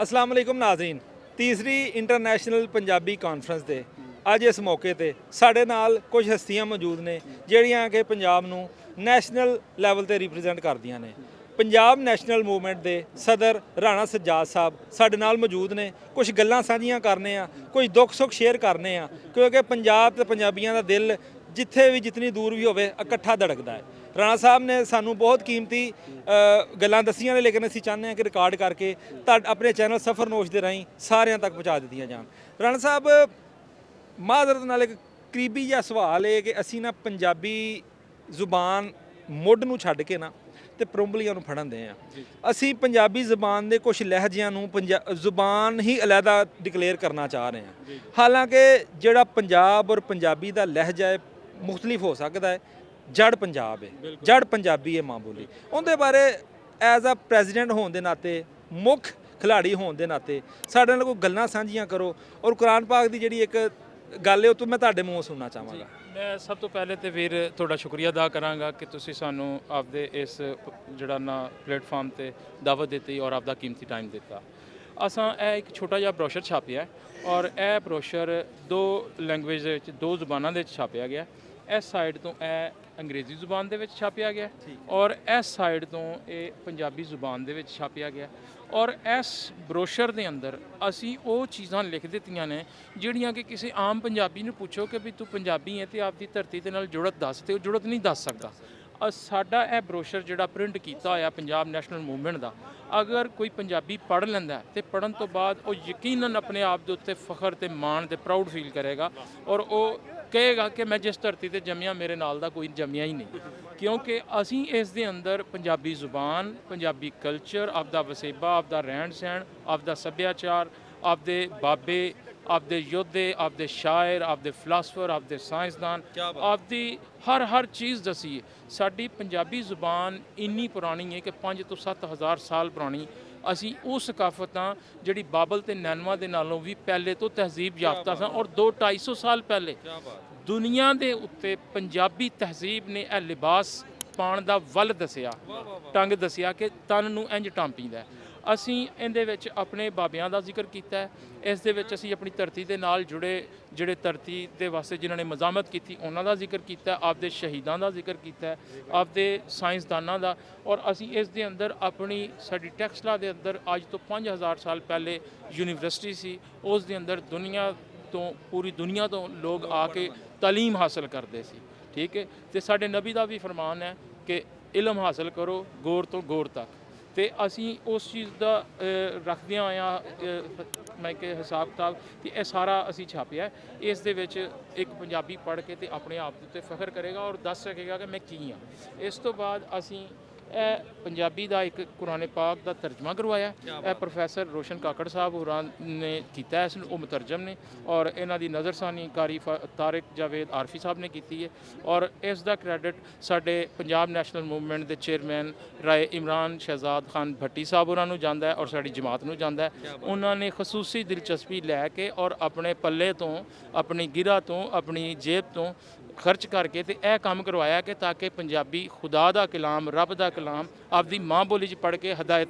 अस्सलाम वालेकुम नाज़रीन। तीसरी इंटरनेशनल पंजाबी ਕਾਨਫਰੰਸ ਦੇ ਅੱਜ ਇਸ ਮੌਕੇ ਤੇ ਸਾਡੇ ਨਾਲ ਕੁਝ ਹਸਤੀਆਂ ਮੌਜੂਦ ਨੇ ਜਿਹੜੀਆਂ ਕਿ ਪੰਜਾਬ ਨੂੰ ਨੈਸ਼ਨਲ ਲੈਵਲ ਤੇ ਰਿਪਰੈਜ਼ੈਂਟ ਕਰਦੀਆਂ ਨੇ। ਪੰਜਾਬ ਨੈਸ਼ਨਲ ਮੂਵਮੈਂਟ ਦੇ ਸਦਰ ਰਾਣਾ ਸੱਜਾਦ ਸਾਹਿਬ ਸਾਡੇ ਨਾਲ ਮੌਜੂਦ ਨੇ। ਕੁਝ ਗੱਲਾਂ ਸਾਂਝੀਆਂ ਕਰਨੇ ਆ, ਕੁਝ ਦੁੱਖ ਸੁੱਖ ਸ਼ੇਅਰ ਕਰਨੇ ਆ, ਕਿਉਂਕਿ ਪੰਜਾਬ ਤੇ ਪੰਜਾਬੀਆਂ ਦਾ ਦਿਲ ਜਿੱਥੇ ਵੀ ਜਿੰਨੀ ਦੂਰ ਵੀ ਹੋਵੇ ਇਕੱਠਾ ਧੜਕਦਾ ਹੈ। ਰਾਣਾ ਸਾਹਿਬ ਨੇ ਸਾਨੂੰ ਬਹੁਤ ਕੀਮਤੀ ਗੱਲਾਂ ਦੱਸੀਆਂ ਨੇ, ਲੇਕਿਨ ਅਸੀਂ ਚਾਹੁੰਦੇ ਹਾਂ ਕਿ ਰਿਕਾਰਡ ਕਰਕੇ ਆਪਣੇ ਚੈਨਲ ਸਫਰਨੋਸ਼ ਦੇ ਰਾਹੀਂ ਸਾਰਿਆਂ ਤੱਕ ਪਹੁੰਚਾ ਦਿੱਤੀਆਂ ਜਾਣ। ਰਾਣਾ ਸਾਹਿਬ, ਮਾਜ਼ਰਤ ਨਾਲ ਇੱਕ ਕਰੀਬੀ ਜਿਹਾ ਸਵਾਲ ਹੈ ਕਿ ਅਸੀਂ ਨਾ ਪੰਜਾਬੀ ਜ਼ੁਬਾਨ ਮੁੱਢ ਨੂੰ ਛੱਡ ਕੇ ਨਾ ਤੇ ਪਰੰਬਲੀਆਂ ਨੂੰ ਫੜਨ ਦੇ ਆ। ਅਸੀਂ ਪੰਜਾਬੀ ਜ਼ੁਬਾਨ ਦੇ ਕੁਝ ਲਹਿਜਿਆਂ ਨੂੰ ਜ਼ੁਬਾਨ ਹੀ ਅਲੱਗਾ ਡਿਕਲੇਅਰ ਕਰਨਾ ਚਾਹ ਰਹੇ ਹਾਂ। ਹਾਲਾਂਕਿ ਜਿਹੜਾ ਪੰਜਾਬ ਔਰ ਪੰਜਾਬੀ ਦਾ ਲਹਿਜਾ ਹੈ ਮੁਖਤਲਿਫ ਹੋ ਸਕਦਾ ਹੈ, ਜੜ ਪੰਜਾਬ ਹੈ, ਜੜ ਪੰਜਾਬੀ ਹੈ ਮਾਂ ਬੋਲੀ। ਉਹਦੇ ਬਾਰੇ ਐਜ਼ ਅ ਪ੍ਰੈਜ਼ੀਡੈਂਟ ਹੋਣ ਦੇ ਨਾਤੇ, ਮੁੱਖ ਖਿਲਾੜੀ ਹੋਣ ਦੇ ਨਾਤੇ ਸਾਡੇ ਨਾਲ ਕੋਈ ਗੱਲਾਂ ਸਾਂਝੀਆਂ ਕਰੋ। ਔਰ ਕੁਰਾਨ ਪਾਕ ਦੀ ਜਿਹੜੀ ਇੱਕ ਗੱਲ ਹੈ ਉਹ ਤੋਂ ਮੈਂ ਤੁਹਾਡੇ ਮੂੰਹੋਂ ਸੁਣਨਾ ਚਾਹਾਂਗਾ। ਮੈਂ ਸਭ ਤੋਂ ਪਹਿਲੇ ਤੇ ਵੀਰ ਤੁਹਾਡਾ ਸ਼ੁਕਰੀਆ ਅਦਾ ਕਰਾਂਗਾ ਕਿ ਤੁਸੀਂ ਸਾਨੂੰ ਆਪਦੇ ਇਸ ਜਿਹੜਾ ਨਾ ਪਲੇਟਫਾਰਮ ਤੇ ਦਾਵਤ ਦਿੱਤੀ ਔਰ ਆਪਦਾ ਕੀਮਤੀ ਟਾਈਮ ਦਿੱਤਾ। ਅਸਾਂ ਇਹ ਇੱਕ ਛੋਟਾ ਜਿਹਾ ਬਰੋਸ਼ਰ ਛਾਪਿਆ ਔਰ ਇਹ ਬਰੋਸ਼ਰ ਦੋ ਲੈਂਗੁਏਜ ਦੇ ਵਿੱਚ, ਦੋ ਜ਼ੁਬਾਨਾਂ ਦੇ ਵਿੱਚ ਛਾਪਿਆ ਗਿਆ। ਇਸ ਸਾਈਡ ਤੋਂ ਇਹ ਅੰਗਰੇਜ਼ੀ ਜ਼ੁਬਾਨ ਦੇ ਵਿੱਚ ਛਾਪਿਆ ਗਿਆ ਔਰ ਇਸ ਸਾਈਡ ਤੋਂ ਇਹ ਪੰਜਾਬੀ ਜ਼ੁਬਾਨ ਦੇ ਵਿੱਚ ਛਾਪਿਆ ਗਿਆ। ਔਰ ਇਸ ਬਰੋਸ਼ਰ ਦੇ ਅੰਦਰ ਅਸੀਂ ਉਹ ਚੀਜ਼ਾਂ ਲਿਖ ਦਿੱਤੀਆਂ ਨੇ ਜਿਹੜੀਆਂ ਕਿ ਕਿਸੇ ਆਮ ਪੰਜਾਬੀ ਨੂੰ ਪੁੱਛੋ ਕਿ ਵੀ ਤੂੰ ਪੰਜਾਬੀ ਹੈ ਤੇ ਆਪਦੀ ਧਰਤੀ ਦੇ ਨਾਲ ਜੁੜਤ ਦੱਸ, ਤੇ ਉਹ ਜੁੜਤ ਨਹੀਂ ਦੱਸ ਸਕਦਾ। ਸਾਡਾ ਇਹ ਬਰੋਸ਼ਰ ਜਿਹੜਾ ਪ੍ਰਿੰਟ ਕੀਤਾ ਹੋਇਆ ਪੰਜਾਬ ਨੈਸ਼ਨਲ ਮੂਵਮੈਂਟ ਦਾ, ਅਗਰ ਕੋਈ ਪੰਜਾਬੀ ਪੜ੍ਹ ਲੈਂਦਾ ਤੇ ਪੜ੍ਹਨ ਤੋਂ ਬਾਅਦ ਉਹ ਯਕੀਨਨ ਆਪਣੇ ਆਪ ਦੇ ਉੱਤੇ ਫਖਰ ਤੇ ਮਾਣ ਤੇ ਪ੍ਰਾਊਡ ਫੀਲ ਕਰੇਗਾ ਔਰ ਉਹ ਕਹੇਗਾ ਕਿ ਮੈਂ ਜਿਸ ਧਰਤੀ ਤੇ ਜੰਮਿਆ ਮੇਰੇ ਨਾਲ ਦਾ ਕੋਈ ਜੰਮਿਆ ਹੀ ਨਹੀਂ। ਕਿਉਂਕਿ ਅਸੀਂ ਇਸ ਦੇ ਅੰਦਰ ਪੰਜਾਬੀ ਜ਼ੁਬਾਨ, ਪੰਜਾਬੀ ਕਲਚਰ, ਆਪਦਾ ਵਸੇਬਾ, ਆਪਦਾ ਰਹਿਣ ਸਹਿਣ, ਆਪਦਾ ਸੱਭਿਆਚਾਰ, ਆਪਦੇ ਬਾਬੇ, ਆਪਦੇ ਯੋਧੇ, ਆਪਦੇ ਸ਼ਾਇਰ, ਆਪਦੇ ਫਿਲਾਸਫਰ, ਆਪਦੇ ਸਾਇੰਸਦਾਨ, ਆਪਦੀ ਹਰ ਚੀਜ਼ ਦਸੀ ਹੈ। ਸਾਡੀ ਪੰਜਾਬੀ ਜ਼ੁਬਾਨ ਇੰਨੀ ਪੁਰਾਣੀ ਹੈ ਕਿ 5 ਤੋਂ 7 ਹਜ਼ਾਰ ਸਾਲ ਪੁਰਾਣੀ। ਅਸੀਂ ਉਹ ਸਕਾਫਤਾਂ ਜਿਹੜੀ ਬਾਬਲ ਤੇ ਨੈਨਵਾ ਦੇ ਨਾਲੋਂ ਵੀ ਪਹਿਲੇ ਤੋਂ ਤਹਿਜ਼ੀਬ ਯਾਫਤਾ ਸਨ ਔਰ 200-250 ਸਾਲ ਪਹਿਲੇ ਦੁਨੀਆ ਦੇ ਉੱਤੇ ਪੰਜਾਬੀ ਤਹਿਜ਼ੀਬ ਨੇ ਇਹ ਲਿਬਾਸ ਪਾਉਣ ਦਾ ਵੱਲ ਦੱਸਿਆ, ਢੰਗ ਦੱਸਿਆ ਕਿ ਤਨ ਨੂੰ ਇੰਝ ਟਾਂਪੀਦਾ। ਅਸੀਂ ਇਹਦੇ ਵਿੱਚ ਆਪਣੇ ਬਾਬਿਆਂ ਦਾ ਜ਼ਿਕਰ ਕੀਤਾ, ਇਸ ਦੇ ਵਿੱਚ ਅਸੀਂ ਆਪਣੀ ਧਰਤੀ ਦੇ ਨਾਲ ਜੁੜੇ ਜਿਹੜੇ ਧਰਤੀ ਦੇ ਵਾਸਤੇ ਜਿਨ੍ਹਾਂ ਨੇ ਮਜ਼ਾਮਤ ਕੀਤੀ ਉਹਨਾਂ ਦਾ ਜ਼ਿਕਰ ਕੀਤਾ, ਆਪਦੇ ਸ਼ਹੀਦਾਂ ਦਾ ਜ਼ਿਕਰ ਕੀਤਾ, ਆਪਦੇ ਸਾਇੰਸਦਾਨਾਂ ਦਾ। ਔਰ ਅਸੀਂ ਇਸ ਦੇ ਅੰਦਰ ਆਪਣੀ ਸਾਡੀ ਟੈਕਸਟਾਂ ਦੇ ਅੰਦਰ ਅੱਜ ਤੋਂ 5000 ਸਾਲ ਪਹਿਲੇ ਯੂਨੀਵਰਸਿਟੀ ਸੀ, ਉਸ ਦੇ ਅੰਦਰ ਦੁਨੀਆ ਤੋਂ, ਪੂਰੀ ਦੁਨੀਆ ਤੋਂ ਲੋਕ ਆ ਕੇ ਤਾਲੀਮ ਹਾਸਲ ਕਰਦੇ ਸੀ। ਠੀਕ ਹੈ, ਤੇ ਸਾਡੇ ਨਬੀ ਦਾ ਵੀ ਫਰਮਾਨ ਹੈ ਕਿ ਇਲਮ ਹਾਸਲ ਕਰੋ ਗੌਰ ਤੋਂ ਗੌਰ ਤੱਕ। ਤੇ ਅਸੀਂ ਉਸ ਚੀਜ਼ ਦਾ ਰੱਖਦਿਆਂ ਹੋਇਆਂ ਮੈਂ ਕਿ ਹਿਸਾਬ ਕਿਤਾਬ ਕਿ ਇਹ ਸਾਰਾ ਅਸੀਂ ਛਾਪਿਆ। ਇਸ ਦੇ ਵਿੱਚ ਇੱਕ ਪੰਜਾਬੀ ਪੜ੍ਹ ਕੇ ਤੇ ਆਪਣੇ ਆਪ ਦੇ ਉੱਤੇ ਫਖਰ ਕਰੇਗਾ ਔਰ ਦੱਸ ਸਕੇਗਾ ਕਿ ਮੈਂ ਕੀ ਹਾਂ। ਇਸ ਤੋਂ ਬਾਅਦ ਅਸੀਂ ਇਹ ਪੰਜਾਬੀ ਦਾ ਇੱਕ ਕੁਰਾਨ ਪਾਕ ਦਾ ਤਰਜਮਾ ਕਰਵਾਇਆ। ਇਹ ਪ੍ਰੋਫੈਸਰ ਰੋਸ਼ਨ ਕਾਕੜ ਸਾਹਿਬ ਹੋਰਾਂ ਨੇ ਕੀਤਾ, ਇਸ ਨੂੰ ਉਹ ਮੁਤਰਜਮ ਨੇ ਔਰ ਇਹਨਾਂ ਦੀ ਨਜ਼ਰਸਾਨੀ ਕਾਰੀ ਤਾਰਿਕ ਜਾਵੇਦ ਆਰਫੀ ਸਾਹਿਬ ਨੇ ਕੀਤੀ ਹੈ। ਔਰ ਇਸ ਦਾ ਕ੍ਰੈਡਿਟ ਸਾਡੇ ਪੰਜਾਬ ਨੈਸ਼ਨਲ ਮੂਵਮੈਂਟ ਦੇ ਚੇਅਰਮੈਨ ਰਾਏ ਇਮਰਾਨ ਸ਼ਹਿਜ਼ਾਦ ਖਾਨ ਭੱਟੀ ਸਾਹਿਬ ਹੋਰਾਂ ਨੂੰ ਜਾਂਦਾ ਹੈ ਔਰ ਸਾਡੀ ਜਮਾਤ ਨੂੰ ਜਾਂਦਾ ਹੈ। ਉਹਨਾਂ ਨੇ ਖਸੂਸੀ ਦਿਲਚਸਪੀ ਲੈ ਕੇ ਔਰ ਆਪਣੇ ਪੱਲੇ ਤੋਂ, ਆਪਣੀ ਗਿਰਾ ਤੋਂ, ਆਪਣੀ ਜੇਬ ਤੋਂ ਖਰਚ ਕਰਕੇ ਤੇ ਇਹ ਕੰਮ ਕਰਵਾਇਆ ਕਿ ਤਾਂ ਕਿ ਪੰਜਾਬੀ ਖੁਦਾ ਦਾ ਕਲਾਮ, ਰੱਬ ਦਾ ਕਲਾਮ ਆਪਦੀ ਮਾਂ ਬੋਲੀ 'ਚ ਪੜ੍ਹ ਕੇ ਹਦਾਇਤ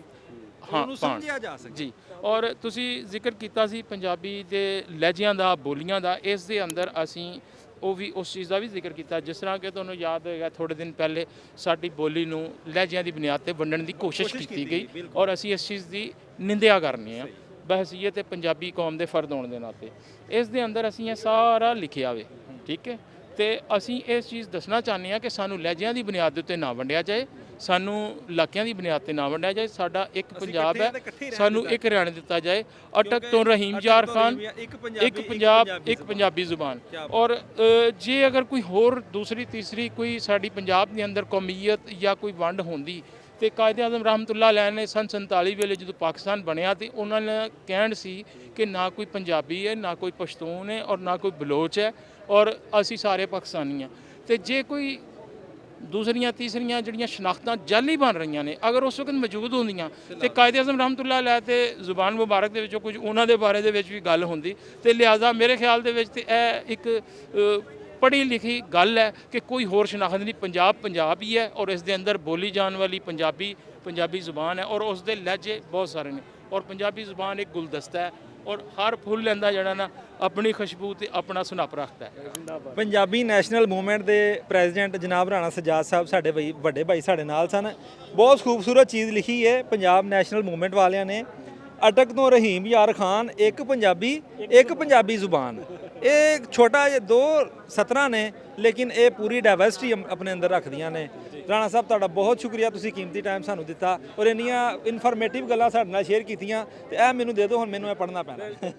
ਸਮਝਿਆ ਜਾ ਸਕੇ ਜੀ। ਔਰ ਤੁਸੀਂ ਜ਼ਿਕਰ ਕੀਤਾ ਸੀ ਪੰਜਾਬੀ ਦੇ ਲਹਿਜਿਆਂ ਦਾ, ਬੋਲੀਆਂ ਦਾ, ਇਸ ਦੇ ਅੰਦਰ ਅਸੀਂ ਉਹ ਵੀ ਉਸ ਚੀਜ਼ ਦਾ ਵੀ ਜ਼ਿਕਰ ਕੀਤਾ। ਜਿਸ ਤਰ੍ਹਾਂ ਕਿ ਤੁਹਾਨੂੰ ਯਾਦ ਹੋਏਗਾ ਥੋੜ੍ਹੇ ਦਿਨ ਪਹਿਲੇ ਸਾਡੀ ਬੋਲੀ ਨੂੰ ਲਹਿਜਿਆਂ ਦੀ ਬੁਨਿਆਦ 'ਤੇ ਵੰਡਣ ਦੀ ਕੋਸ਼ਿਸ਼ ਕੀਤੀ ਗਈ ਔਰ ਅਸੀਂ ਇਸ ਚੀਜ਼ ਦੀ ਨਿੰਦਿਆ ਕਰਨੀ ਆ ਬਹਿਸੀਅਤ ਤੇ ਪੰਜਾਬੀ ਕੌਮ ਦੇ ਫਰਦ ਹੋਣ ਦੇ ਨਾਤੇ। ਇਸ ਦੇ ਅੰਦਰ ਅਸੀਂ ਇਹ ਸਾਰਾ ਲਿਖਿਆ ਵੇ। ਠੀਕ ਹੈ, ਤੇ ਅਸੀਂ ਇਸ ਚੀਜ਼ ਦੱਸਣਾ ਚਾਹੁੰਦੇ ਹਾਂ ਕਿ ਸਾਨੂੰ ਲਹਿਜਿਆਂ ਦੀ ਬੁਨਿਆਦ ਦੇ ਉੱਤੇ ਨਾ ਵੰਡਿਆ ਜਾਏ, ਸਾਨੂੰ ਇਲਾਕਿਆਂ ਦੀ ਬੁਨਿਆਦ 'ਤੇ ਨਾ ਵੰਡਿਆ ਜਾਏ। ਸਾਡਾ ਇੱਕ ਪੰਜਾਬ ਹੈ, ਸਾਨੂੰ ਇੱਕ ਰਹਿਣ ਦਿੱਤਾ ਜਾਏ। ਅਟਕ ਤੋਂ ਰਹੀਮ ਯਾਰ ਖਾਨ, ਇੱਕ ਪੰਜਾਬ, ਇੱਕ ਪੰਜਾਬੀ ਜ਼ੁਬਾਨ। ਔਰ ਜੇ ਅਗਰ ਕੋਈ ਹੋਰ ਦੂਸਰੀ ਤੀਸਰੀ ਕੋਈ ਸਾਡੀ ਪੰਜਾਬ ਦੇ ਅੰਦਰ ਕੌਮੀਅਤ ਜਾਂ ਕੋਈ ਵੰਡ ਹੁੰਦੀ ਤੇ ਕਾਇਦੇ ਆਜ਼ਮ ਰਹਿਮਤੁल्लाह अलैह ਨੇ ਸੰਨ 47 ਵੇਲੇ ਜਦੋਂ ਪਾਕਿਸਤਾਨ ਬਣਿਆ ਤੇ ਉਹਨਾਂ ਨੇ ਕਹਿਣ ਸੀ ਕਿ ਨਾ ਕੋਈ ਪੰਜਾਬੀ ਹੈ, ਨਾ ਕੋਈ ਪਸ਼ਤੂਨ ਹੈ ਔਰ ਨਾ ਕੋਈ ਬਲੋਚ ਹੈ ਔਰ ਅਸੀਂ ਸਾਰੇ ਪਾਕਿਸਤਾਨੀ ਹਾਂ। ਤੇ ਜੇ ਕੋਈ ਦੂਸਰੀਆਂ ਤੀਸਰੀਆਂ ਜਿਹੜੀਆਂ ਸ਼ਨਾਖਤਾਂ ਜਾਲੀ ਬਣ ਰਹੀਆਂ ਨੇ ਅਗਰ ਉਸ ਵਕਤ ਮੌਜੂਦ ਹੁੰਦੀਆਂ ਤੇ ਕਾਇਦੇ ਆਜ਼ਮ ਰਹਿਮਤੁल्लाह अलैह ਤੇ ਜ਼ੁਬਾਨ ਮੁਬਾਰਕ ਦੇ ਵਿੱਚੋਂ ਕੁਝ ਉਹਨਾਂ ਦੇ ਬਾਰੇ ਦੇ ਵਿੱਚ ਵੀ ਗੱਲ ਹੁੰਦੀ। ਤੇ ਲਿਹਾਜ਼ਾ ਮੇਰੇ ਖਿਆਲ ਦੇ ਵਿੱਚ ਤੇ ਇਹ ਇੱਕ ਪੜ੍ਹੀ ਲਿਖੀ ਗੱਲ ਹੈ ਕਿ ਕੋਈ ਹੋਰ ਸ਼ਨਾਖਤ ਨਹੀਂ, ਪੰਜਾਬ ਪੰਜਾਬ ਹੀ ਹੈ ਔਰ ਇਸ ਦੇ ਅੰਦਰ ਬੋਲੀ ਜਾਣ ਵਾਲੀ ਪੰਜਾਬੀ ਜ਼ੁਬਾਨ ਹੈ ਔਰ ਉਸ ਦੇ ਲਹਿਜੇ ਬਹੁਤ ਸਾਰੇ ਨੇ। ਔਰ ਪੰਜਾਬੀ ਜ਼ੁਬਾਨ ਇੱਕ ਗੁਲਦਸਤਾ ਹੈ ਔਰ ਹਰ ਫੁੱਲ ਲੈਂਦਾ ਜਿਹੜਾ ਨਾ ਆਪਣੀ ਖੁਸ਼ਬੂ ਤੇ ਆਪਣਾ ਸੁਨੱਪ ਰੱਖਦਾ ਹੈ। ਪੰਜਾਬੀ ਨੈਸ਼ਨਲ ਮੂਵਮੈਂਟ ਦੇ ਪ੍ਰੈਜ਼ੀਡੈਂਟ ਜਨਾਬ ਰਾਣਾ ਸਜਾਦ ਸਾਹਿਬ ਸਾਡੇ ਵੱਡੇ ਭਾਈ ਸਾਡੇ ਨਾਲ ਸਨ। ਬਹੁਤ ਖੂਬਸੂਰਤ ਚੀਜ਼ ਲਿਖੀ ਹੈ ਪੰਜਾਬ ਨੈਸ਼ਨਲ ਮੂਵਮੈਂਟ ਵਾਲਿਆਂ ਨੇ, ਅਟਕ ਤੋਂ ਰਹੀਮ ਯਾਰ ਖਾਨ, ਇੱਕ ਪੰਜਾਬੀ ਜ਼ੁਬਾਨ। ਇਹ ਛੋਟਾ ਜਿਹਾ 2 ਸਤਰਾਂ ਨੇ ਲੇਕਿਨ ਇਹ ਪੂਰੀ ਡਾਇਵਰਸਿਟੀ ਆਪਣੇ ਅੰਦਰ ਰੱਖਦੀਆਂ ਨੇ। ਰਾਣਾ ਸਾਹਿਬ ਤੁਹਾਡਾ ਬਹੁਤ ਸ਼ੁਕਰੀਆ, ਤੁਸੀਂ ਕੀਮਤੀ ਟਾਈਮ ਸਾਨੂੰ ਦਿੱਤਾ ਔਰ ਇੰਨੀਆਂ ਇਨਫੋਰਮੇਟਿਵ ਗੱਲਾਂ ਸਾਡੇ ਨਾਲ ਸ਼ੇਅਰ ਕੀਤੀਆਂ। ਤੇ ਇਹ ਮੈਨੂੰ ਦੇ ਦਿਓ, ਹੁਣ ਮੈਨੂੰ ਇਹ ਪੜ੍ਹਨਾ ਪੈਣਾ।